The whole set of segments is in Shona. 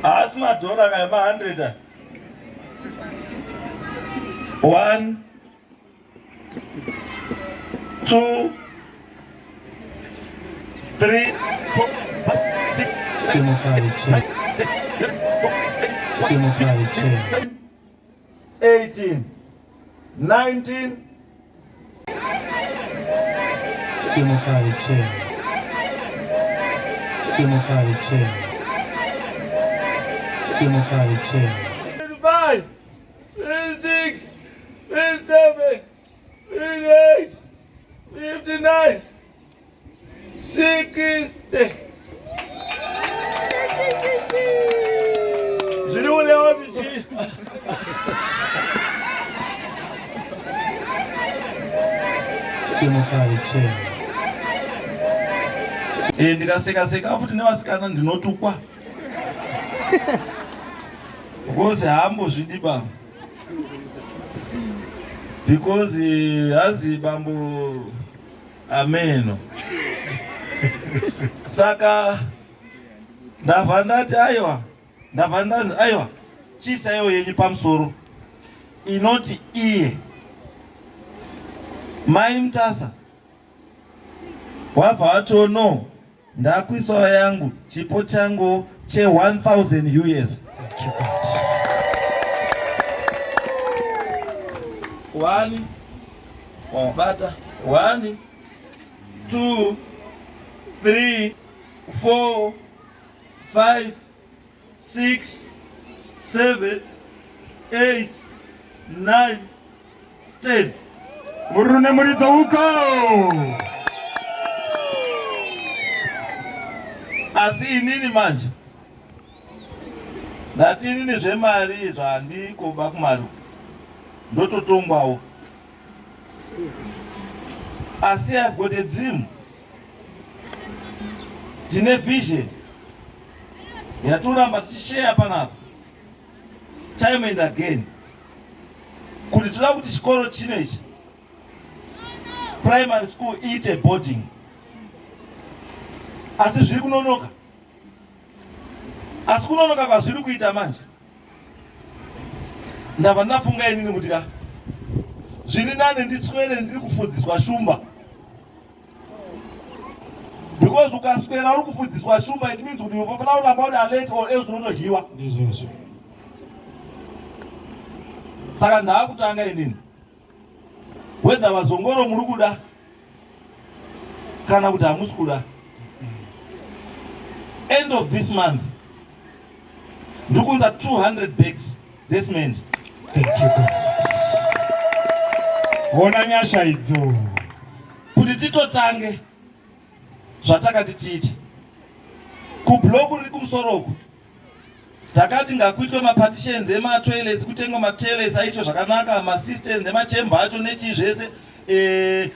Asi madhora kaima 100. 1, 2, 3, 4, 5, 6, Simulcast check. Simulcast check. 18, 19. Simulcast check. Simulcast check. Simulcast check. 25, 26, 27, 28, 59, 60. Zvinoonekwa kuti chii? Simulcast check. Ndikaseka futi nevasikana ndinotukwa. Because hambo zvidiba. Because hazi bambo ameno. Saka ndabva ndati aiwa chisaiwo yenyu pamusoro inoti iye mai Mutasa wabva watono ndakwisawo yangu chipo changu che$1,000 US. One, bata 1, 2, 3, 4, 5, 6, 7, 8, 9, 10. Murune muridza uko. Asi inini manje ndati inini zvemari zvandikoba kumari ndototongwawo. Asi I've got a dream. Tine vision yatoramba tichishare panapa time and again kuti toda kuti chikoro chino ichi primary school iite boarding. Asi zviri kunonoka. Asi kunonoka kwazviri kuita manje ndabva ndafunga inini kuti zviri nane ndiswere ndiri kufudziswa shumba. Because ukaswera uri kufudziswa shumba it means kuti unofanira kuramba uri alert or else unotohiwa. Saka ndaakutanga inini whether vazongoro muri kuda kana kuti hamusi kuda, end of this month ndikunza 200 bags dzesiment. Thank you God. Ona nyasha idzo kuti titotange zvatakati tiite kubloku riri kumusoroko. Takati ngakuitwe mapartitions ematoilets, kutengwa matoilets aitwe zvakanaka, masystems nemachemba acho nechii zvese,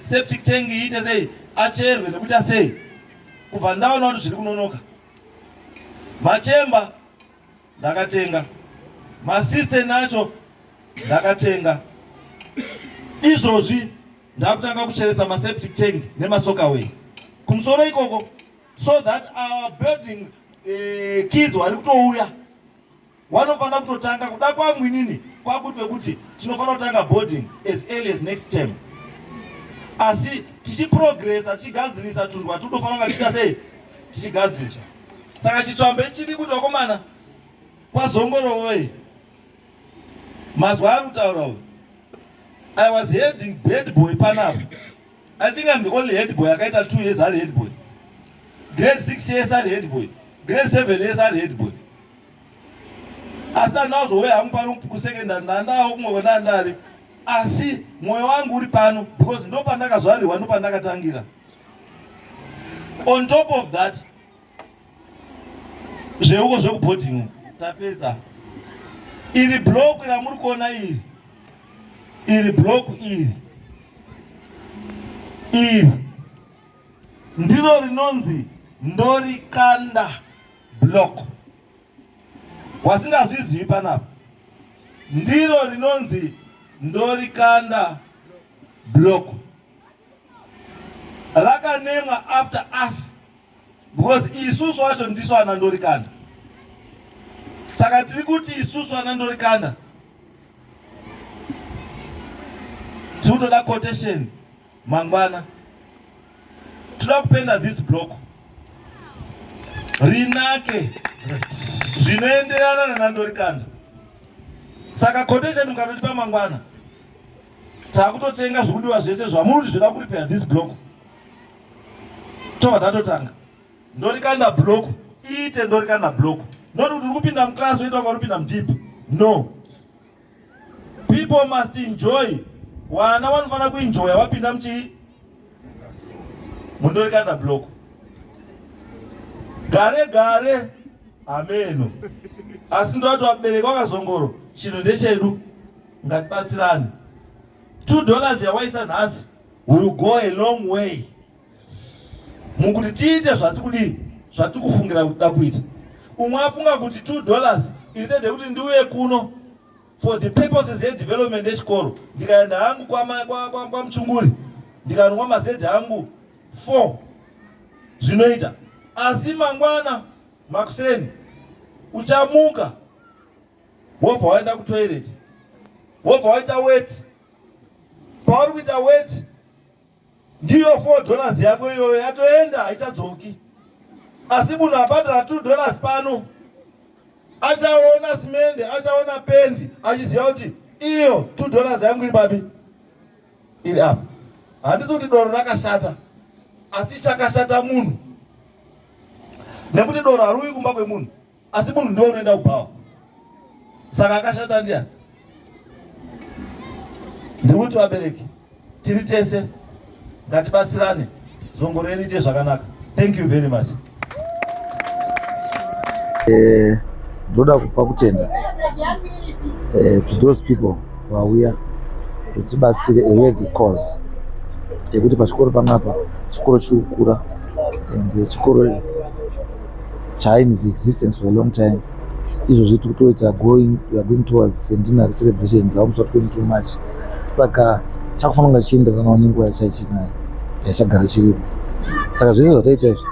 septic tank iite sei, acherwe nekuti asei. Kubva ndaona kuti zviri kunonoka. Machemba ndakatenga, masystem acho ndakatenga. Izvozvi ndakutanga kucheresa maseptic tank nemasokaway kumusoro ikoko, so that our building kids vari kutouya vanofanira kutotanga kuda kwangu inini kwakuti kuti tinofanira kutanga boarding as early as next term. Asi tichiprogressa tichigadzirisa tunhu watofanira kunga tichita sei tichigadzirisa. Saka chitsvambe chiri kuti wakomana kwazongorowo mazwa ari kutaura uyu. I was heading head boy panapa. I think I'm the only head boy. Akaita 2 years ari head boy. Grade 6 years ari head boy. Grade 7 years ari head boy. Asa nazo we hangu pano kusecondary ndandawo kumwe ndandari. Asi moyo wangu uri pano because ndo pandakazvarirwa ndo pandakatangira. On top of that, zveuko zvekuboarding tapedza. Iri block ramuri kuona iri block iri ndiro rinonzi Ndorikanda block. Wasingazvizivi panapa. Ndiro rinonzi Ndorikanda block. Rakanemwa after us because isusu wacho ndiso ana Ndorikanda. Saka tiri kuti isusu anandorikanda tikutoda quotation mangwana, toda kupenda this block rinake zvinoenderana nanandorikanda. Saka quotation mukatotipa mangwana, takutotenga zvikudiwa zvese zvamuri zvinoda kuripira this block. Tova tatotanga ndorikanda block iite ndorikanda block, not kuti urikupinda muklas woita ungaripinda mudeep. No, people must enjoy. Wana vanofana kuenjoya wapinda muchii mundorikanda block. Gare gare ameno. Asi ndoti wabereka wakazongoro chinhu ndechedu, ngatibatsirane. $2 yawaisa nhasi will go a long way mukuti tiite zvatikufungira kuda kuita. Umwe afunga kuti $2 instead yekuti ndiuye kuno for the purposes of development yechikoro, ndikaenda hangu kwa Mchunguri ndikanwa mazedhi hangu 4 zvinoita. Asi mangwana makuseni uchamuka wobva waenda kutoilet, wobva waita wet. Pauri kuita wet ndiyo $4 yako iyoyo yatoenda, haichadzoki. Asi munhu abhadhara $2 pano achaona simende, achaona pendi, achiziva kuti iyo $2 yangu iri papi, iri apa. Handisi kuti doro rakashata, asi chakashata munhu, nekuti doro hariuyi kumba kwemunhu, asi munhu ndiwo unoenda kubhawa. Saka akashata ndiani? Ndiri kuti vabereki tiri tese ngatibatsirane, zongoro ite zvakanaka. Thank you very much. Ndoda kupa kutenda to those people vauya kuti tibatsire a worthy cause yekuti pachikoro panapa chikoro chiri kukura and chikoro chain's existence for a long time. Izvozvi tiri kutoita we are going towards centenary celebrations almost 22 March. Saka chakufana kunge chichienderanawo nenguva yachaichinayo yachagara chiripo. Saka zvese zvataita izvi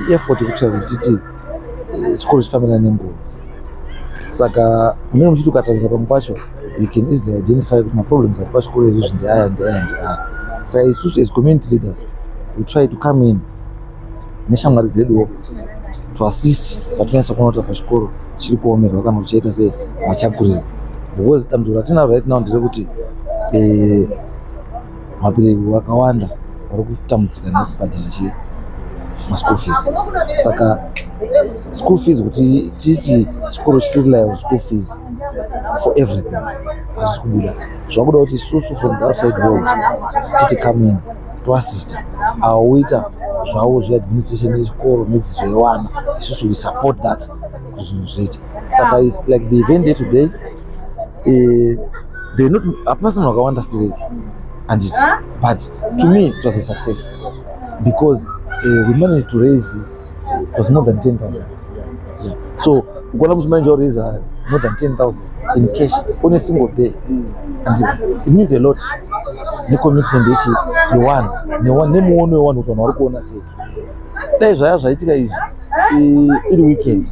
i-effort yekutsvaka kuti titi chikoro chifambirana nenguva. Saka munenge muchiti ukatarisa pamwe pacho you can easily identify kuti maproblems ari pachikoro izvozvi ndeaya. Saka isusu as community leaders we try to come in neshamwari dzeduwo to assist patinonasa kuona kuti pachikoro chiri kuomerwa kana kuti chaita sei machakurira. Because dambudziko ratinaro right now nderekuti vabereki vakawanda vari kutambudzika nekubhadhara chii maschool fees. Saka school fees kuti titi chikoro chisiri liable school fees for everything hazvisi kubuda. Zvakuda kuti isusu from the outside world titi come in to assist auita zvavo zveadministration yechikoro nedzidzo yevana, isusu we support that kuti zvinhu zviite. Saka it's like the event here today, they not hapana vanhu vakawanda stireki anditi, but to me it was a success because we managed to raise, it was more than 10,000. Yeah. So ukaona muchi manager raise more than 10,000 in cash on a single day, and it means a lot. Ne commitment yechi yewanhu nemuono wewanhu kuti vanhu vari kuona sei. Dai zvaya zvaitika izvi iri weekend,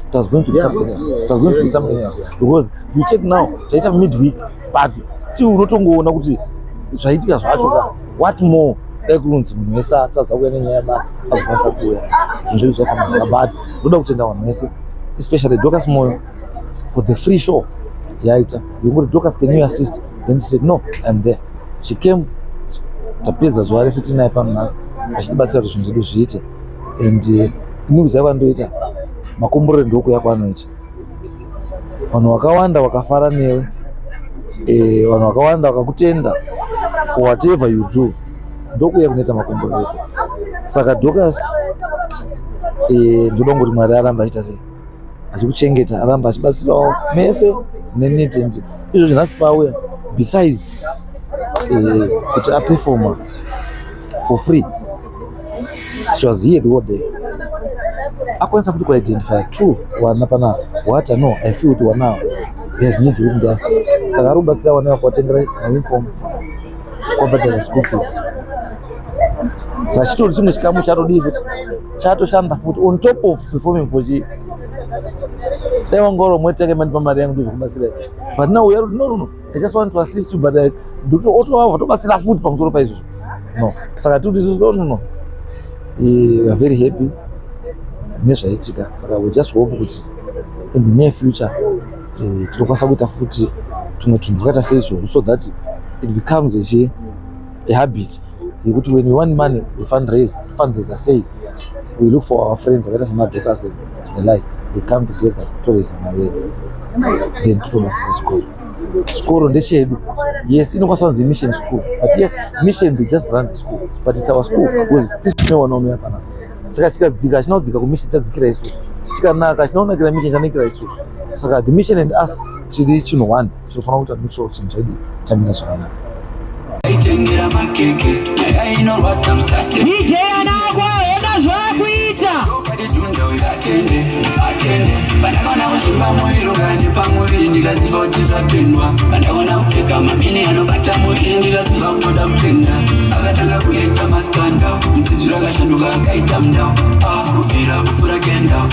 it was going to be something else. It was going to be something else because if you check now taita midweek, but still unotongoona kuti zvaitika zvacho what more dai kunzi munhu wese atadza kuuya nenyaya yabasa azokwanisa kuuya zvinhu zvedu zvaifamba. But ndoda kutenda vanhu vese especially Dorcas Moyo for the free show yaita yekuti Dorcas can you assist, then she said no, I'm there. She came, tapedza zuva rese tinaye pano nhasi achitibatsira kuti zvinhu zvedu zviite, and news yavandoita makomborero ndokuya kwanoita. Vanhu vakawanda vakafara newe, vanhu vakawanda vakakutenda for whatever you do, ndokuya kunoita makomborero. Saka Dorcas ndoda kungoti Mwari aramba achiita sei, achikuchengeta, aramba achibatsirawo mese nenetende izvozvi nhasi pauya. Besides kuti aperforma for free, she was here the whole day. Akwanisa futi kuidentify true wana pana what I know, I feel kuti wana has need to assist. Saka ari kubatsira wana kuvatengera uniform, kubhadhara school fees. Saka chitori chimwe chikamu chatodii futi chatoshanda futi on top of performing for They won't go and take a man from my young people. But now we are no. I just want to assist you, but I do to auto food from Soro. No, Sagatu this is no. We are very happy. So we just hope that in the near future, so that it becomes a habit. When we want money, we fundraiser say we look for our friends, let us not us the like. They come together to raise money. Then to the school. School on the shade. Yes, you know what's the mission school. But yes, mission they just run the school. But it's our school. This no one on me. Saka zika not zika mission zikira Yesu. Chika naka chinaona kila mission chanikira Yesu. Saka the mission and us chiri chino one. So for now to make sure chimchadi chamina shakana. Itengera makeke aino watamsase DJ anagwa enda zvakuita ukadidunda uyatende bandakona uzimba moyo gani pamwe ndikaziva kuti zvapendwa bandakona kupfeka mamini anobata moyo ndikaziva kutoda kutenda akatanga kuita maskanda msizvi rakashanduka akaita mndau kubvira kufura kenda